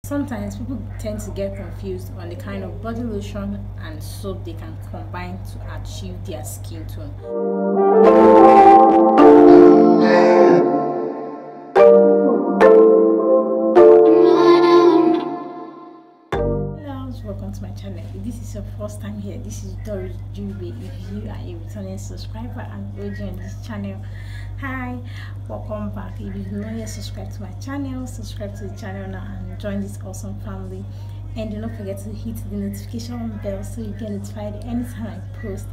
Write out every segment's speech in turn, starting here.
Sometimes people tend to get confused on the kind of body lotion and soap they can combine to achieve their skin tone. Welcome to my channel. If this is your first time here, this is dorisdiribey. If you are a returning subscriber and OG on this channel, hi, welcome back. If you've not yet subscribed to my channel, subscribe to the channel now and join this awesome family. And do not forget to hit the notification bell so you get notified anytime I post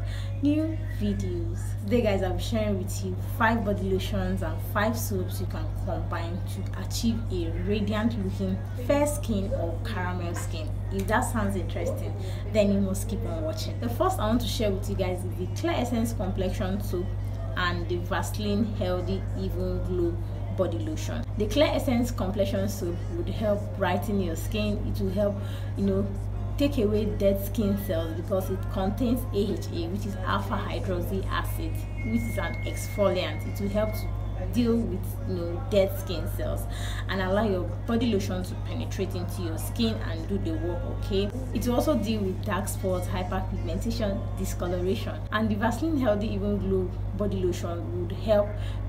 new videos. Today guys, I'll be sharing with you 5 body lotions and 5 soaps you can combine to achieve a radiant looking fair skin or caramel skin. If that sounds interesting, then you must keep on watching. The first I want to share with you guys is the Clear Essence complexion soap and the Vaseline Healthy Even Glow body lotion. The Clear Essence complexion soap would help brighten your skin. It will help, take away dead skin cells because it contains AHA, which is alpha hydroxy acid, which is an exfoliant. It will help to deal with dead skin cells and allow your body lotion to penetrate into your skin and do the work. Okay, it will also deal with dark spots, hyperpigmentation, discoloration. And the Vaseline Healthy Even Glow body lotion would help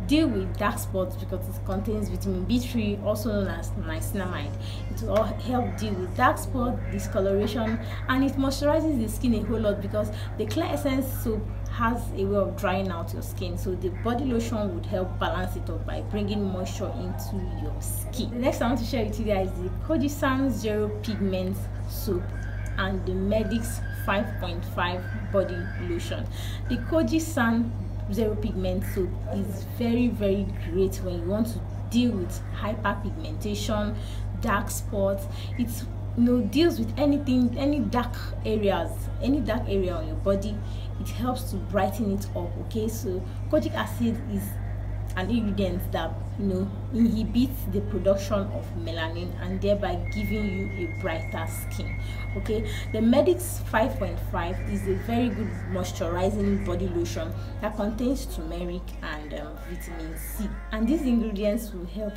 deal with dark spots because it contains vitamin B3, also known as niacinamide. It will help deal with dark spot, discoloration, and it moisturizes the skin a whole lot because the Clear Essence soap has a way of drying out your skin, so the body lotion would help balance it up by bringing moisture into your skin. The next I want to share with you guys is the Koji Sun Zero Pigment soap and the Medix 5.5 body lotion. The Koji Sun Zero Pigment soap is very great when you want to deal with hyperpigmentation, dark spots. It's deals with anything, any dark area on your body. It helps to brighten it up. Okay, so kojic acid is an ingredient that inhibits the production of melanin and thereby giving you a brighter skin. Okay, the Medix 5.5 is a very good moisturizing body lotion that contains turmeric and vitamin C, and these ingredients will help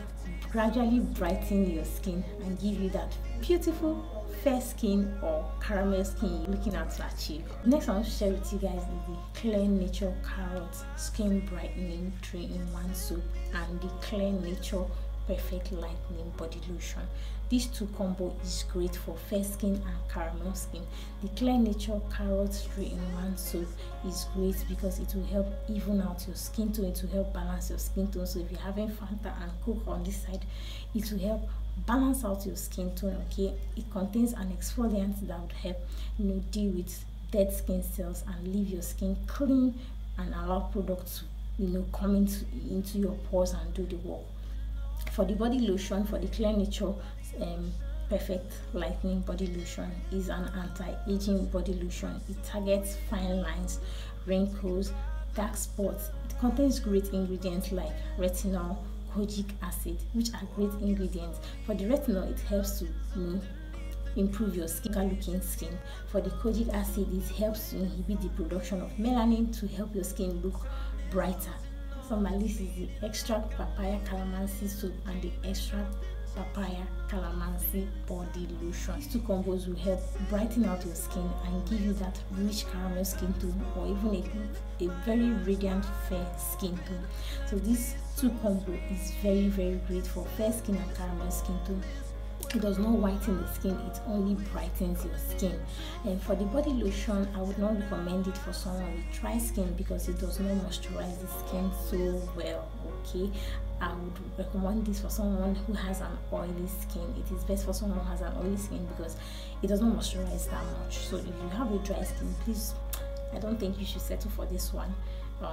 gradually brighten your skin and give you that beautiful fair skin or caramel skin you're looking at to achieve. Next I want to share with you guys is the Clear Nature Carrot Skin Brightening 3-in-1 soap and the Clear Nature Perfect Lightening body lotion. These two combo is great for fair skin and caramel skin. The Clear Nature Carrot 3-in-1 soap is great because it will help even out your skin tone. It will help balance your skin tone. So if you're having Fanta and Coke on this side, it will help balance out your skin tone. Okay, it contains an exfoliant that would help deal with dead skin cells and leave your skin clean and allow products to come into your pores and do the work. For the body lotion, for the Clear Nature Perfect Lightening body lotion is an anti-aging body lotion. It targets fine lines, wrinkles, dark spots. It contains great ingredients like retinol, kojic acid, which are great ingredients. For the retinol, it helps to improve your looking skin. For the kojic acid, it helps to inhibit the production of melanin to help your skin look brighter. So my list is the extract papaya calamansi soap and the extract papaya calamansi body lotion. These two combos will help brighten out your skin and give you that rich caramel skin tone or even a very radiant fair skin tone. So this two combo is very great for fair skin and caramel skin tone. It does not whiten the skin, it only brightens your skin. And for the body lotion, I would not recommend it for someone with dry skin because it does not moisturize the skin so well. Okay, I would recommend this for someone who has an oily skin. It is best for someone who has an oily skin because it does not moisturize that much. So if you have a dry skin, please, I don't think you should settle for this one. You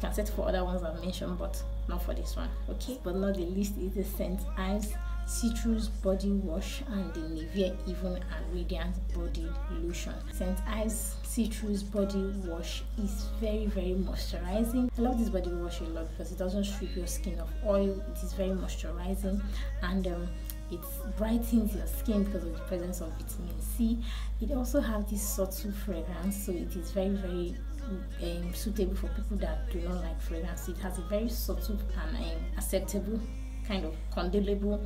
can settle for other ones I've mentioned, but not for this one. Okay, but not the least is the St. Ives Citrus body wash and the Nivea Even and Radiant body lotion. St. Ives Citrus body wash is very moisturizing. I love this body wash a lot because it doesn't strip your skin of oil. It is very moisturizing and it brightens your skin because of the presence of vitamin C. It also has this subtle fragrance, so it is very suitable for people that do not like fragrance. It has a very subtle and acceptable kind of condolable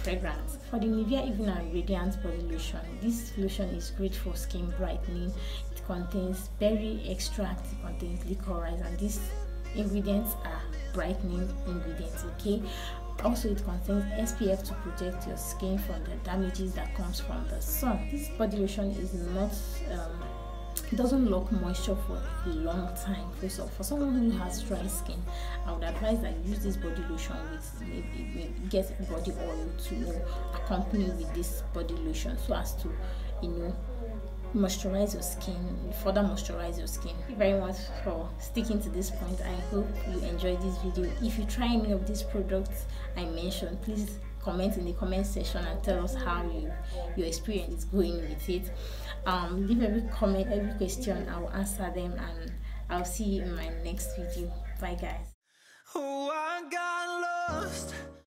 fragrance. For the Nivea Even and Radiant Body Lotion, this lotion is great for skin brightening. It contains berry extract, it contains licorice, and these ingredients are brightening ingredients. Okay, also it contains SPF to protect your skin from the damages that comes from the sun. This body lotion is not it doesn't lock moisture for a long time. So for someone who has dry skin, I would advise that you use this body lotion with maybe get body oil to accompany with this body lotion, so as to moisturize your skin, further moisturize your skin. Thank you very much for sticking to this point. I hope you enjoyed this video. If you try any of these products I mentioned, please comment in the comment section and tell us how your experience is going with it. Leave every comment, every question, I'll answer them, and I'll see you in my next video. Bye guys. Oh, I got lost